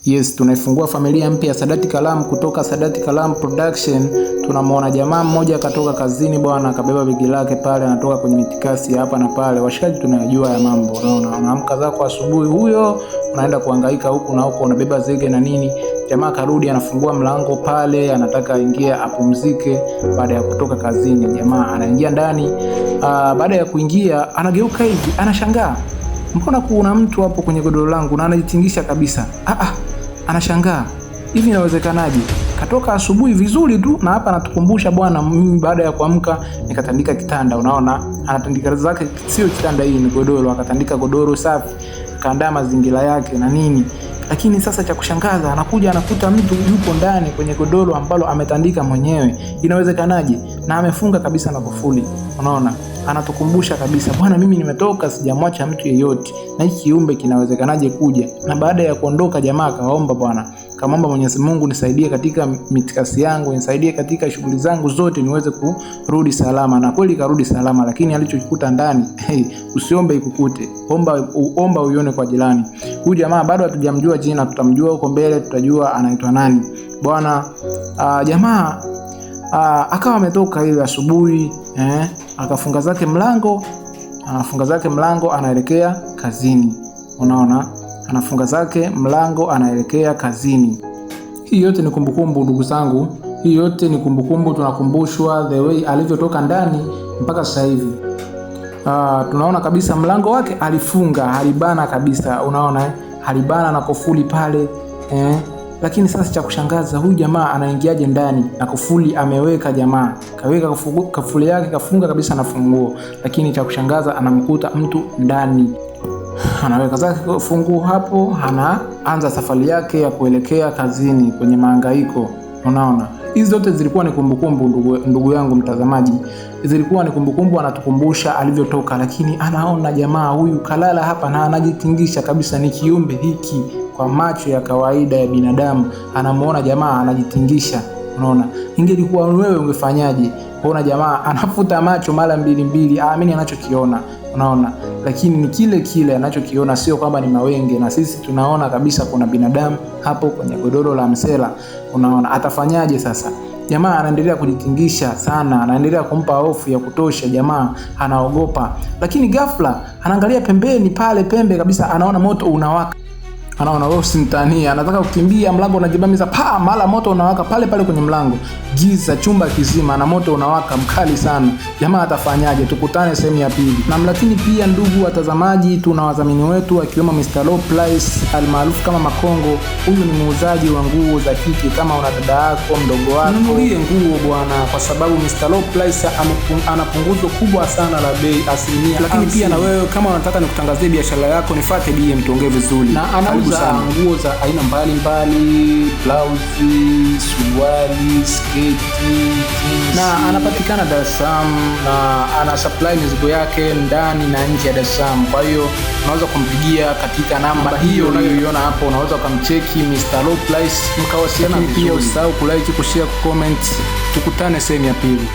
Yes, tunaifungua familia mpya ya Sadati Kalam kutoka Sadati Kalam Production. Tunamuona jamaa mmoja katoka kazini bwana, akabeba begi lake pale, anatoka kwenye mitikasi hapa na pale. Washikaji tunayajua ya mambo. Unaona, unaamka zako asubuhi, huyo unaenda kuhangaika huku na huko, unabeba zege na nini. Jamaa karudi, anafungua mlango pale, anataka aingie apumzike baada ya kutoka kazini. Jamaa anaingia ndani, baada ya kuingia anageuka hivi, anashangaa, mbona kuna mtu hapo kwenye godoro langu, na anajitingisha kabisa. Anashangaa, hivi inawezekanaje? Katoka asubuhi vizuri tu, na hapa anatukumbusha bwana, mimi baada ya kuamka nikatandika kitanda. Unaona, anatandika zake sio kitanda, hii ni godoro. Akatandika godoro safi, kaandaa mazingira yake na nini. Lakini sasa cha kushangaza, anakuja anakuta mtu yupo ndani kwenye godoro ambalo ametandika mwenyewe. Inawezekanaje? Na amefunga kabisa na kufuli. Unaona, anatukumbusha kabisa, bwana, mimi nimetoka sijamwacha mtu yeyote, na hiki kiumbe kinawezekanaje kuja? Na baada ya kuondoka, jamaa akaomba bwana, kamomba Mwenyezi Mungu, nisaidie katika mitikasi yangu, nisaidie katika shughuli zangu zote, niweze kurudi salama. Na kweli karudi salama, lakini alichokikuta ndani, usiombe ikukute, omba uione kwa jirani. Huyu jamaa bado hatujamjua jina, tutamjua huko mbele, tutajua anaitwa nani bwana. Jamaa akawa ametoka ile asubuhi, akafunga zake mlango, anaelekea kazini. Unaona, anafunga zake mlango, anaelekea kazini. Hii yote ni kumbukumbu ndugu zangu, hii yote ni kumbukumbu. Tunakumbushwa the way alivyotoka ndani mpaka sasa hivi. Tunaona kabisa mlango wake alifunga, halibana kabisa. Unaona, halibana na kufuli pale, Lakini sasa cha kushangaza, huyu jamaa anaingiaje ndani na kufuli ameweka? Jamaa kaweka kufuli yake, kafunga kabisa na funguo, lakini cha kushangaza anamkuta mtu ndani. Anaweka zake funguo hapo, anaanza safari yake ya kuelekea kazini kwenye mahangaiko. Unaona, hizi zote zilikuwa ni kumbukumbu ndugu yangu mtazamaji, zilikuwa ni kumbukumbu. Anatukumbusha alivyotoka, lakini anaona jamaa huyu kalala hapa na anajitingisha kabisa. Ni kiumbe hiki kwa macho ya kawaida ya binadamu, anamuona jamaa anajitingisha. Unaona, ingelikuwa wewe ungefanyaje? Unaona jamaa anafuta macho mara mbili, aamini anachokiona. Unaona, lakini ni kile anachokiona, sio kwamba ni mawenge. Na sisi tunaona kabisa kuna binadamu hapo kwenye godoro la msela. Unaona, atafanyaje sasa? Jamaa anaendelea kujitingisha sana, anaendelea kumpa hofu ya kutosha. Jamaa anaogopa, lakini ghafla anaangalia pembeni pale, pembe kabisa, anaona moto unawaka. Anaona wewe simtania, anataka kukimbia, mlango unajibamiza, mara moto unawaka pale kwenye mlango. Giza chumba kizima na moto unawaka mkali sana. Jamaa atafanyaje? Tukutane sehemu ya pili. Na lakini pia ndugu watazamaji, tuna wadhamini wetu akiwemo Mr. Low Price almaarufu kama Makongo. Huyu ni muuzaji wa nguo za kike. Kama una dada yako, mdogo wako, nunulie nguo bwana, kwa sababu Mr. Low Price ana punguzo kubwa sana la bei, 10%. Lakini pia na wewe kama unataka nikutangazie biashara yako, nifuate DM tuongee vizuri. Na anauza nguo za aina mbalimbali, blouse, suruali, sketi, na anapatikana Dar es Salaam, na ana supply mizigo yake ndani na nje ya Dar es Salaam. Kwa hiyo unaweza kumpigia katika namba hiyo unayoiona hapo, unaweza kumcheki Mr. Low Price mkawasiliana. Pia usahau kulike, kushare, comment. Tukutane sehemu ya pili.